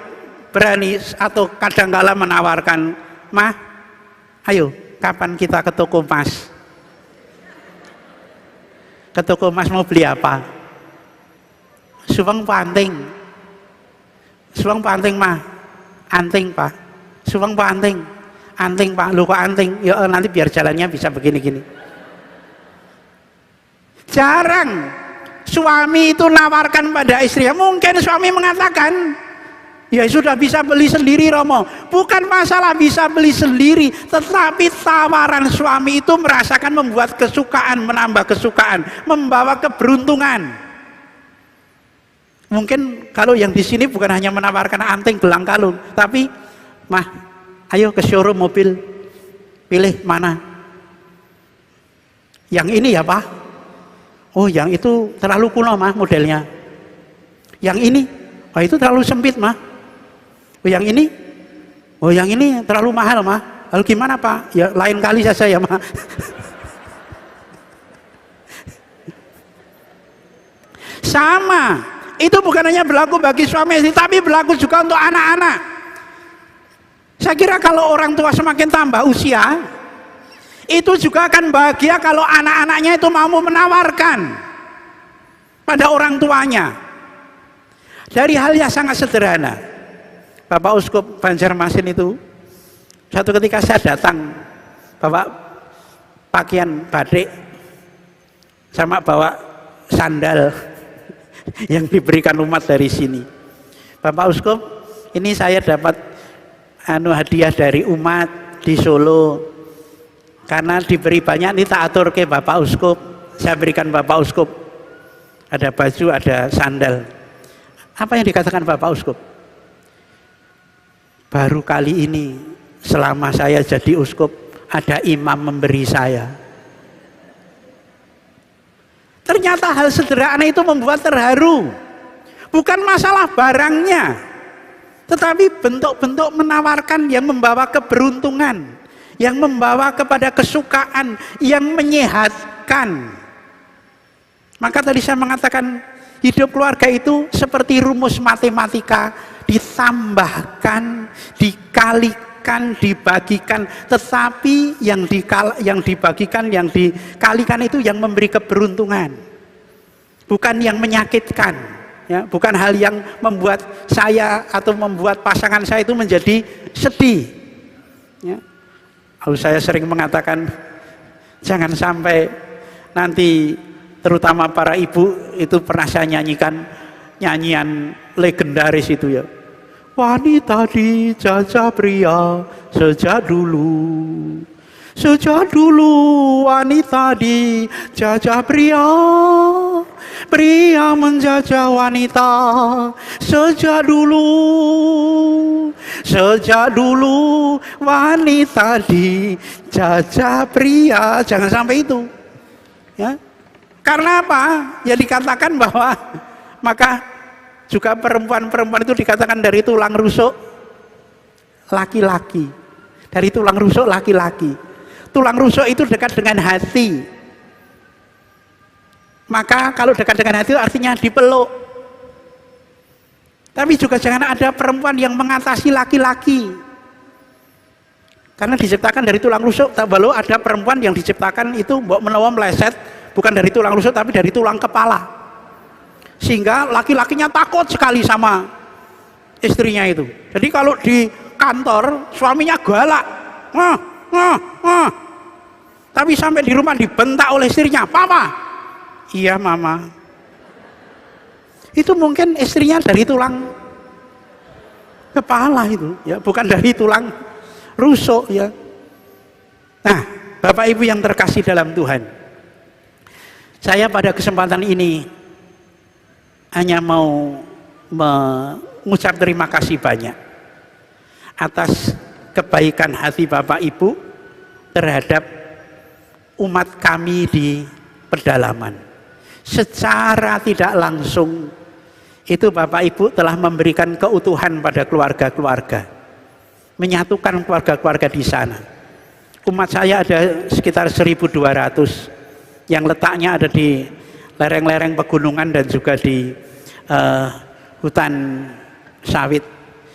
berani atau kadang-kala menawarkan, "Mah, ayo kapan kita ke toko emas? Ke toko emas mau beli apa?" "Suweng panting." "Suweng panting, Mah." "Anting, Pak." "Suweng panting." "Anting, Pak." "Lu kok anting?" "Ya nanti biar jalannya bisa begini-gini." Jarang suami itu nawarkan pada istrinya. Mungkin suami mengatakan, "Ya sudah bisa beli sendiri, Romo." Bukan masalah bisa beli sendiri, tetapi tawaran suami itu merasakan membuat kesukaan, menambah kesukaan, membawa keberuntungan. Mungkin kalau yang di sini bukan hanya menawarkan anting, gelang kalung, tapi, "Mah, ayo ke showroom mobil, pilih mana?" "Yang ini ya, Pak." "Oh, yang itu terlalu kuno, Mah, modelnya." "Yang ini?" "Oh, itu terlalu sempit, Mah." "Oh, yang ini?" "Oh, yang ini terlalu mahal, Mah." "Lalu gimana, Pak?" "Ya lain kali saja ya, Mah." Sama, itu bukan hanya berlaku bagi suami istri, tapi berlaku juga untuk anak-anak. Saya kira kalau orang tua semakin tambah usia, itu juga akan bahagia kalau anak-anaknya itu mau menawarkan pada orang tuanya. Dari hal yang sangat sederhana, Bapak Uskup Banjarmasin itu Suatu ketika saya datang bawa pakaian batik sama bawa sandal yang diberikan umat dari sini. Bapak Uskup, ini saya dapat hadiah dari umat di Solo. Karena diberi banyak, ini tak atur ke Bapak Uskup. Saya berikan Bapak Uskup. Ada baju, ada sandal. Apa yang dikatakan Bapak Uskup? Baru kali ini selama saya jadi uskup ada imam memberi saya. Ternyata hal sederhana itu membuat terharu. Bukan masalah barangnya, tetapi bentuk-bentuk menawarkan yang membawa keberuntungan, yang membawa kepada kesukaan, yang menyehatkan. Maka tadi saya mengatakan hidup keluarga itu seperti rumus matematika, ditambahkan, dikalikan, dibagikan, tetapi yang dibagikan, yang dikalikan itu yang memberi keberuntungan, bukan yang menyakitkan. Ya, bukan hal yang membuat saya atau membuat pasangan saya itu menjadi sedih. Ya. Lalu saya sering mengatakan jangan sampai nanti, terutama para ibu itu pernah saya nyanyikan nyanyian legendaris itu ya. Wanita dijajah pria sejak dulu. Sejak dulu wanita dijajah pria. Pria menjajah wanita sejak dulu. Sejak dulu wanita dijajah pria. Jangan sampai itu. Ya. Karena apa? Ya dikatakan bahwa maka juga perempuan-perempuan itu dikatakan dari tulang rusuk laki-laki. Dari tulang rusuk laki-laki. Tulang rusuk itu dekat dengan hati. Maka kalau dekat dengan hati itu artinya dipeluk. Tapi juga jangan ada perempuan yang mengatasi laki-laki. Karena diciptakan dari tulang rusuk, tak balu ada perempuan yang diciptakan itu mbok menawa meleset bukan dari tulang rusuk tapi dari tulang kepala. Sehingga laki-lakinya takut sekali sama istrinya itu. Jadi kalau di kantor suaminya galak. Tapi sampai di rumah dibentak oleh istrinya, "Papa." "Iya, Mama." Itu mungkin istrinya dari tulang kepala itu, ya, bukan dari tulang rusuk, ya. Nah, Bapak Ibu yang terkasih dalam Tuhan, saya pada kesempatan ini hanya mau mengucap terima kasih banyak atas kebaikan hati Bapak Ibu terhadap umat kami di pedalaman. Secara tidak langsung itu Bapak Ibu telah memberikan keutuhan pada keluarga-keluarga, menyatukan keluarga-keluarga di sana. Umat saya ada sekitar 1.200 yang letaknya ada di lereng-lereng pegunungan dan juga di hutan sawit.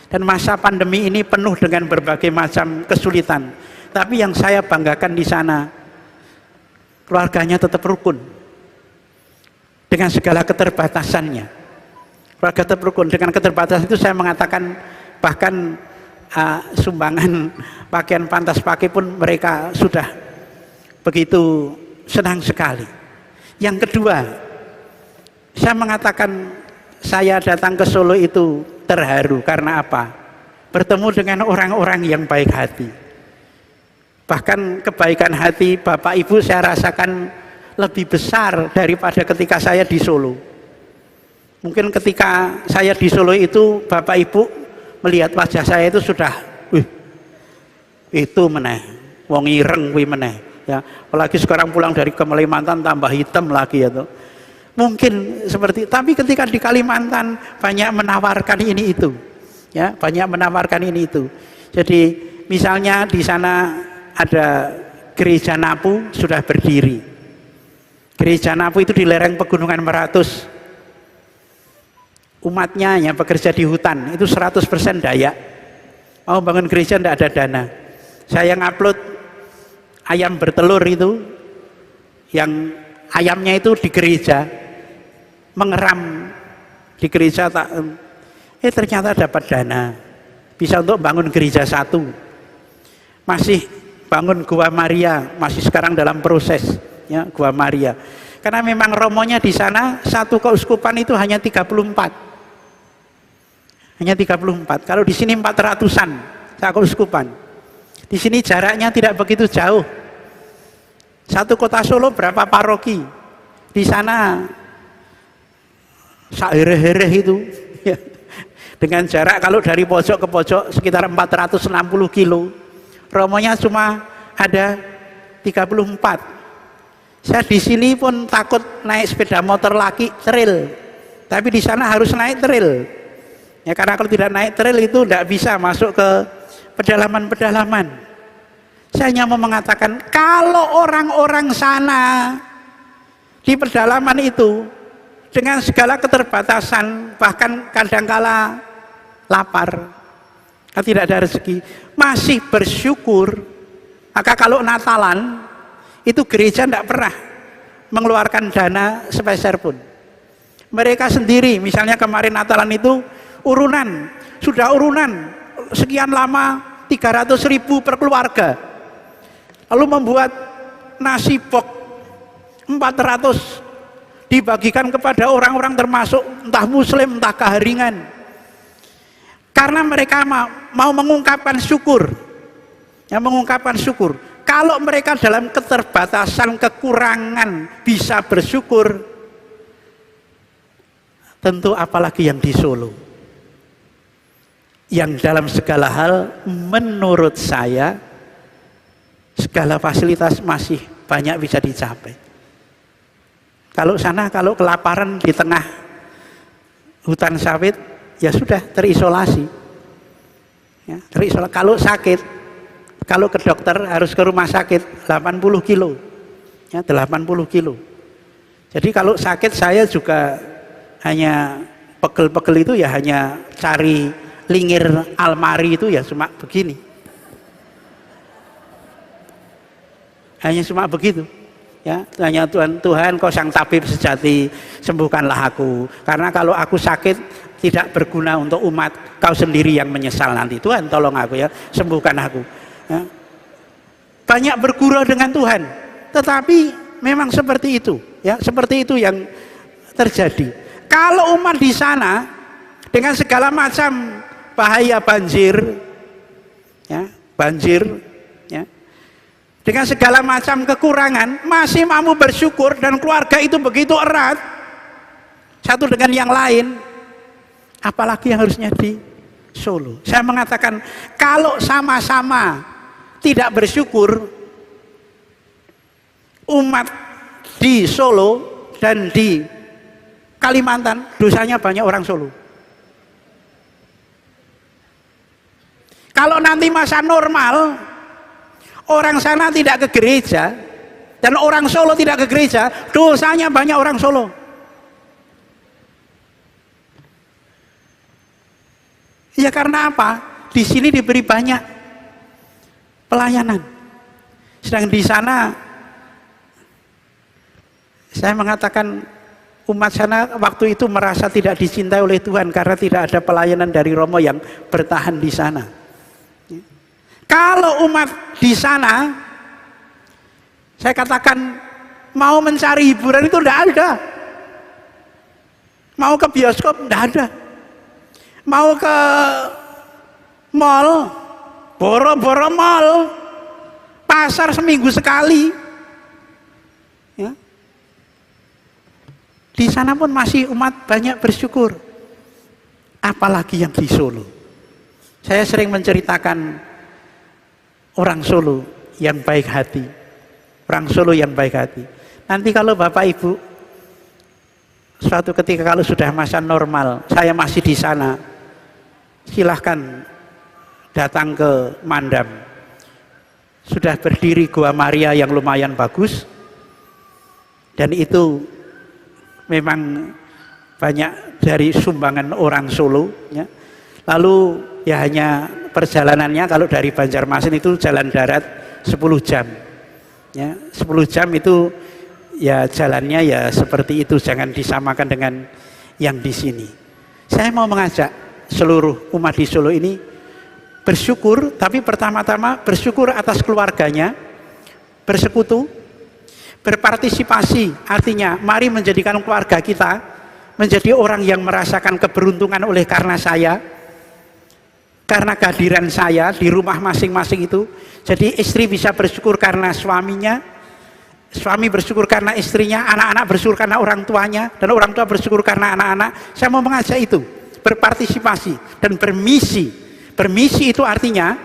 Dan masa pandemi ini penuh dengan berbagai macam kesulitan. Tapi yang saya banggakan di sana, keluarganya tetap rukun dengan segala keterbatasannya. Keluarga tetap rukun dengan keterbatasan itu. Saya mengatakan bahkan sumbangan pakaian pantas pakai pun mereka sudah begitu senang sekali. Yang kedua, saya mengatakan saya datang ke Solo itu terharu karena apa? Bertemu dengan orang-orang yang baik hati. Bahkan kebaikan hati Bapak Ibu saya rasakan lebih besar daripada ketika saya di Solo. Mungkin ketika saya di Solo itu Bapak Ibu melihat wajah saya itu sudah, itu meneh, wong ireng kuwi meneh, ya. Apalagi sekarang pulang dari Kalimantan tambah hitam lagi ya tuh. Mungkin seperti, tapi ketika di Kalimantan banyak menawarkan ini itu, ya, banyak menawarkan ini itu. Jadi misalnya di sana ada gereja Napu sudah berdiri. Gereja Napu itu di lereng pegunungan Meratus. Umatnya yang bekerja di hutan itu 100% Dayak. Mau bangun gereja tidak ada dana. Saya ngupload ayam bertelur itu, yang ayamnya itu di gereja, mengeram di gereja, ternyata dapat dana bisa untuk bangun gereja satu. masih bangun Gua Maria, masih sekarang dalam proses ya Gua Maria. Karena memang romonya di sana satu keuskupan itu hanya 34. Hanya 34. Kalau di sini 400-an satu keuskupan. Di sini jaraknya tidak begitu jauh. Satu kota Solo berapa paroki? Di sana sahereh-hereh itu ya. Dengan jarak kalau dari pojok ke pojok sekitar 460 kilo. Romonya cuma ada 34. Saya di sini pun takut naik sepeda motor lagi trail, tapi di sana harus naik trail. Ya karena kalau tidak naik trail itu tidak bisa masuk ke pedalaman-pedalaman. Saya hanya mau mengatakan kalau orang-orang sana di pedalaman itu dengan segala keterbatasan, bahkan kadangkala lapar, tidak ada rezeki, masih bersyukur, maka kalau Natalan itu gereja tidak pernah mengeluarkan dana sepeser pun. Mereka sendiri, misalnya kemarin Natalan itu urunan, sudah urunan sekian lama 300.000 per keluarga, lalu membuat nasi bok 400 dibagikan kepada orang-orang termasuk entah muslim entah keharingan, karena mereka mau mengungkapkan syukur, ya mengungkapkan syukur. Kalau mereka dalam keterbatasan, kekurangan bisa bersyukur, tentu apalagi yang di Solo, yang dalam segala hal menurut saya segala fasilitas masih banyak bisa dicapai. Kalau sana, kalau kelaparan di tengah hutan sawit, ya sudah terisolasi, ya, terisolasi. Kalau sakit, kalau ke dokter harus ke rumah sakit 80 kilo, ya 80 kilo. Jadi kalau sakit saya juga hanya pegel-pegel itu ya hanya cari lingir almari itu ya cuma begini, hanya cuma begitu. Ya, hanya Tuhan kau sang tabib sejati, sembuhkanlah aku. Karena kalau aku sakit tidak berguna untuk umat, kau sendiri yang menyesal nanti. Tuhan tolong aku ya, sembuhkan aku. Ya. Banyak bergurau dengan Tuhan, tetapi memang seperti itu, ya seperti itu yang terjadi. Kalau umat di sana dengan segala macam bahaya banjir, ya banjir, ya dengan segala macam kekurangan masih mau bersyukur dan keluarga itu begitu erat satu dengan yang lain, apalagi yang harusnya di Solo. Saya mengatakan kalau sama-sama tidak bersyukur, umat di Solo dan di Kalimantan dosanya banyak orang Solo. Kalau nanti masa normal orang sana tidak ke gereja dan orang Solo tidak ke gereja, dosanya banyak orang Solo. Ya karena apa? Di sini diberi banyak pelayanan, sedang di sana saya mengatakan umat sana waktu itu merasa tidak dicintai oleh Tuhan karena tidak ada pelayanan dari Romo yang bertahan di sana. Kalau umat di sana, saya katakan mau mencari hiburan itu tidak ada, mau ke bioskop tidak ada, mau ke mall, boro-boro mall, pasar seminggu sekali, ya. Di sana pun masih umat banyak bersyukur, apalagi yang di Solo. Saya sering menceritakan orang Solo yang baik hati, orang Solo yang baik hati. Nanti kalau Bapak Ibu suatu ketika kalau sudah masa normal, saya masih di sana, silahkan datang ke Mandam. Sudah berdiri Gua Maria yang lumayan bagus, dan itu memang banyak dari sumbangan orang Solo, ya. Lalu ya hanya perjalanannya kalau dari Banjarmasin itu jalan darat 10 jam, ya 10 jam itu ya jalannya ya seperti itu, jangan disamakan dengan yang di sini. Saya mau mengajak seluruh umat di Solo ini bersyukur, tapi pertama-tama bersyukur atas keluarganya, bersekutu, berpartisipasi, artinya mari menjadikan keluarga kita menjadi orang yang merasakan keberuntungan oleh karena saya, karena kehadiran saya di rumah masing-masing itu. Jadi istri bisa bersyukur karena suaminya, suami bersyukur karena istrinya, anak-anak bersyukur karena orang tuanya, dan orang tua bersyukur karena anak-anak. Saya mau mengajak itu, berpartisipasi dan bermisi. Bermisi itu artinya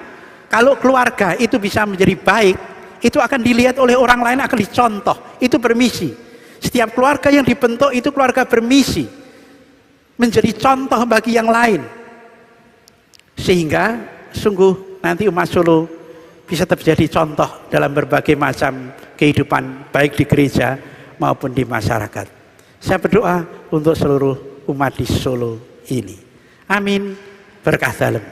kalau keluarga itu bisa menjadi baik, itu akan dilihat oleh orang lain, akan dicontoh. Itu bermisi. Setiap keluarga yang dibentuk itu keluarga bermisi, menjadi contoh bagi yang lain, sehingga sungguh nanti umat Solo bisa terjadi contoh dalam berbagai macam kehidupan, baik di gereja maupun di masyarakat. Saya berdoa untuk seluruh umat di Solo ini. Amin. Berkah dalam.